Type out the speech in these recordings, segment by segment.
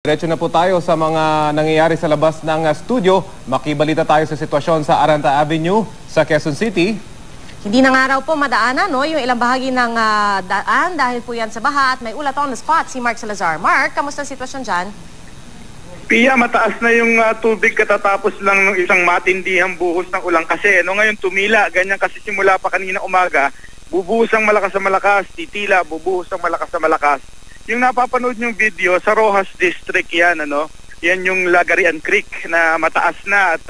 Diretso na po tayo sa mga nangyayari sa labas ng studio. Makibalita tayo sa sitwasyon sa Aranta Avenue sa Quezon City. Hindi na nga raw po madaanan yung ilang bahagi ng daan dahil po yan sa baha at may ulat on the spot si Mark Salazar. Mark, kamusta ang sitwasyon dyan? Pia, mataas na yung tubig katatapos lang ng isang matindihang buhos ng ulan kasi. Ngayon tumila, ganyan kasi simula pa kanina umaga, bubuhos ang malakas sa malakas, titila, bubuhos ang malakas sa malakas. Yung napapanood yung video sa Rojas District yan, yan yung Lagarian Creek na mataas na at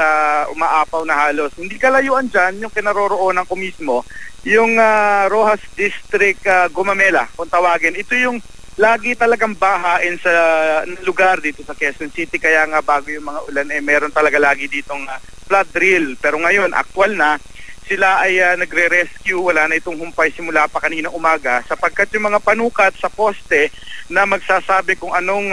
umaapaw na halos. Hindi kalayuan dyan, yung kinaroroonan ko mismo, yung Rojas District Gumamela, kung tawagin. Ito yung lagi talagang bahain sa lugar dito sa Quezon City, kaya nga bago yung mga ulan, meron talaga lagi ditong flood drill. Pero ngayon, actual na, sila ay nagre-rescue, wala na itong humpay simula pa kanina umaga sapagkat yung mga panukat sa poste na magsasabi kung anong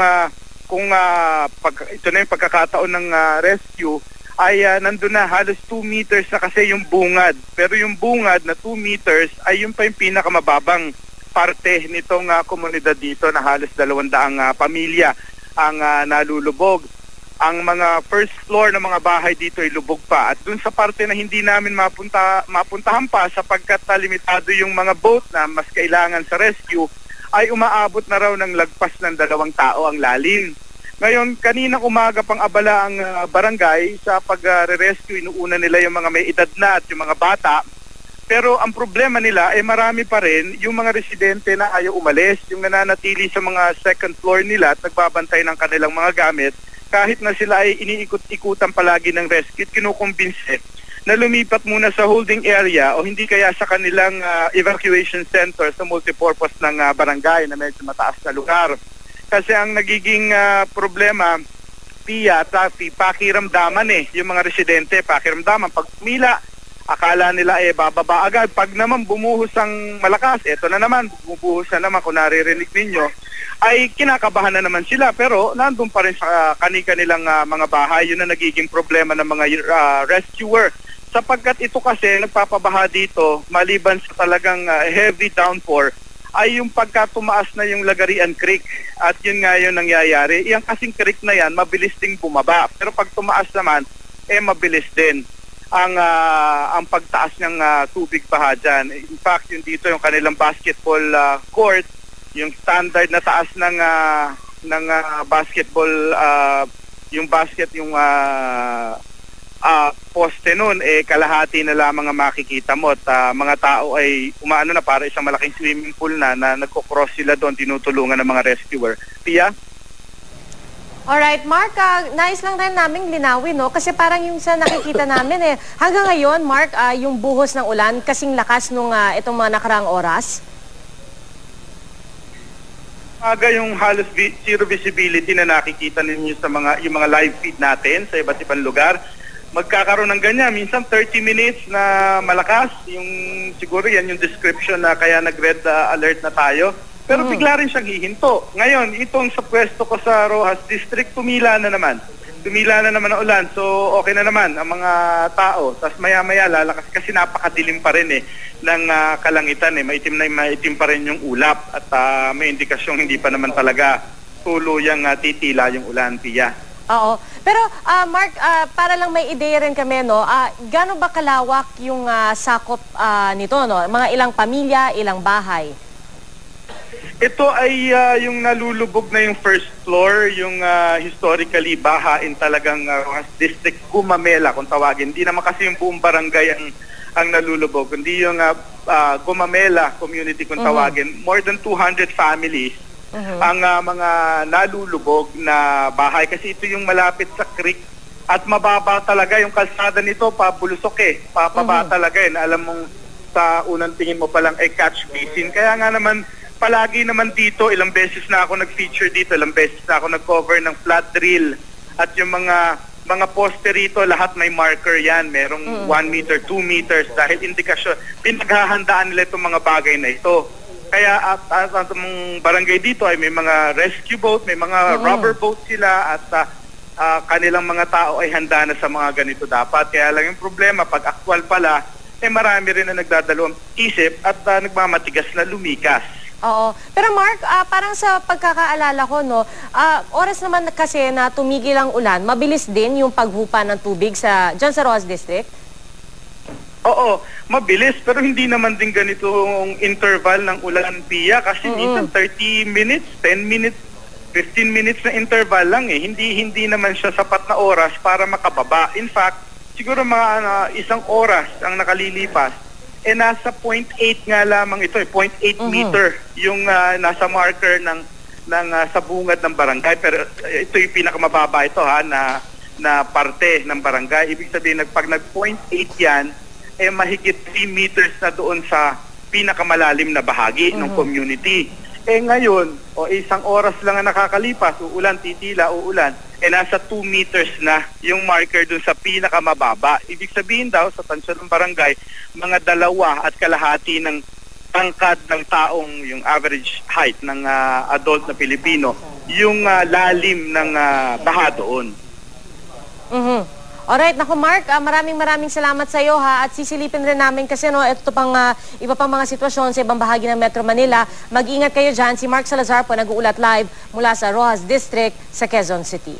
ito na yung pagkakataon ng rescue ay nandun na halos 2 meters na kasi yung bungad. Pero yung bungad na 2 meters ay yung pa yung pinakamababang parte nitong komunidad dito na halos 200 pamilya ang nalulubog. Ang mga first floor ng mga bahay dito ay lubog pa at dun sa parte na hindi namin mapuntahan pa sapagkat limitado yung mga boat na mas kailangan sa rescue ay umaabot na raw ng lagpas ng 2 tao ang lalim. Ngayon, kaninang umaga pang abala ang barangay sa pag-rescue, inuuna nila yung mga may edad na at yung mga bata. Pero ang problema nila ay marami pa rin yung mga residente na ayaw umalis, yung nananatili sa mga second floor nila at nagbabantay ng kanilang mga gamit. Kahit na sila ay iniikot-ikutan palagi ng rescue, kinukumbinse na lumipat muna sa holding area o hindi kaya sa kanilang evacuation center sa multipurpose ng barangay na medyo mataas na lugar. Kasi ang nagiging problema, Pia, pakiramdaman yung mga residente, pakiramdaman. Pag umila, akala nila bababa agad. Pag naman bumuhos ang malakas, eto na naman, bumubuhos na naman kung naririnig ninyo, ay kinakabahan na naman sila pero nandun pa rin sa kanilang mga bahay. Yun na nagiging problema ng mga rescuer sapagkat ito kasi nagpapabaha dito maliban sa talagang heavy downpour ay yung pagkatumaas na yung Lagarian Creek at yun nga yung nangyayari. Yung kasing creek na yan mabilis ding bumaba pero pag tumaas naman mabilis din ang pagtaas ng tubig baha dyan. In fact yung dito yung kanilang basketball court, yung standard na taas ng basketball, yung poste nun, kalahati na lamang ang makikita mo at mga tao ay umaano na para isang malaking swimming pool na nagko-cross sila doon, tinutulungan ng mga rescuer. Pia? Alright, Mark, nais lang rin naming linawin, kasi parang yung sa nakikita namin hanggang ngayon, Mark, yung buhos ng ulan kasing lakas nung itong mga nakaraang oras? Aga yung halos zero visibility na nakikita ninyo sa yung mga live feed natin sa iba't ibang lugar. Magkakaroon ng ganyan, minsan 30 minutes na malakas, yung siguro yan yung description na kaya nag-red alert na tayo. Pero bigla rin siyang hihinto. Ngayon, itong sa pwesto ko sa Rojas District, tumila na naman ang ulan. So, okay na naman ang mga tao. Tapos maya-maya lalakas kasi napakadilim pa rin ng kalangitan. Maitim pa rin yung ulap at may indikasyong hindi pa naman talaga tuluyang titila yung ulan, Pia. Oo. Pero, Mark, para lang may ideya rin kami, gaano ba kalawak yung sakop nito, Mga ilang pamilya, ilang bahay? Ito ay yung nalulubog na yung first floor, yung historically bahain talagang district Gumamela kung tawagin. Hindi naman kasi yung buong barangay ang nalulubog, kundi yung Gumamela community kung tawagin. More than 200 families ang mga nalulubog na bahay kasi ito yung malapit sa creek at mababa talaga yung kalsada nito, pabulusok papaba talaga Alam mong sa unang tingin mo palang catch basin. Kaya nga naman palagi naman dito, ilang beses na ako nag-feature dito, ilang beses na ako nag-cover ng flood drill at yung mga poste rito, lahat may marker yan. Merong 1 meter, 2 meters dahil indikasyon. Pinaghahandaan nila itong mga bagay na ito. Kaya at ang barangay dito ay may mga rescue boat, may mga rubber boat sila at kanilang mga tao ay handa na sa mga ganito dapat. Kaya lang yung problema, pag actual pala, marami rin na nagdadalawang isip at nagmamatigas na lumikas. Oo. Pero Mark, parang sa pagkakaalala ko, no, oras naman kasi na tumigil ang ulan, mabilis din yung paghupa ng tubig dyan sa Rojas District? Oo, mabilis pero hindi naman din ganitong interval ng ulan, Pia, kasi minsan 30 minutes, 10 minutes, 15 minutes na interval lang eh. Hindi naman siya sapat na oras para makababa. In fact, siguro mga isang oras ang nakalilipas, nasa 0.8 nga lamang ito, 0.8 meter yung nasa marker ng sa bungad ng barangay. Pero ito yung pinakamababa ito na parte ng barangay. Ibig sabihin, pag nag 0.8 yan, mahigit 3 meters na doon sa pinakamalalim na bahagi ng community. Ngayon, isang oras lang ang nakakalipas, uulan, titila, uulan, nasa 2 meters na yung marker doon sa pinakamababa. Ibig sabihin daw, sa tansya ng barangay, mga 2.5 ng tangkad ng taong, yung average height ng adult na Pilipino, yung lalim ng baha doon. Alright, naku Mark, maraming salamat sa iyo at sisilipin rin namin kasi ito pang iba pang mga sitwasyon sa ibang bahagi ng Metro Manila. Mag-ingat kayo dyan. Si Mark Salazar po nag-uulat live mula sa Rojas District sa Quezon City.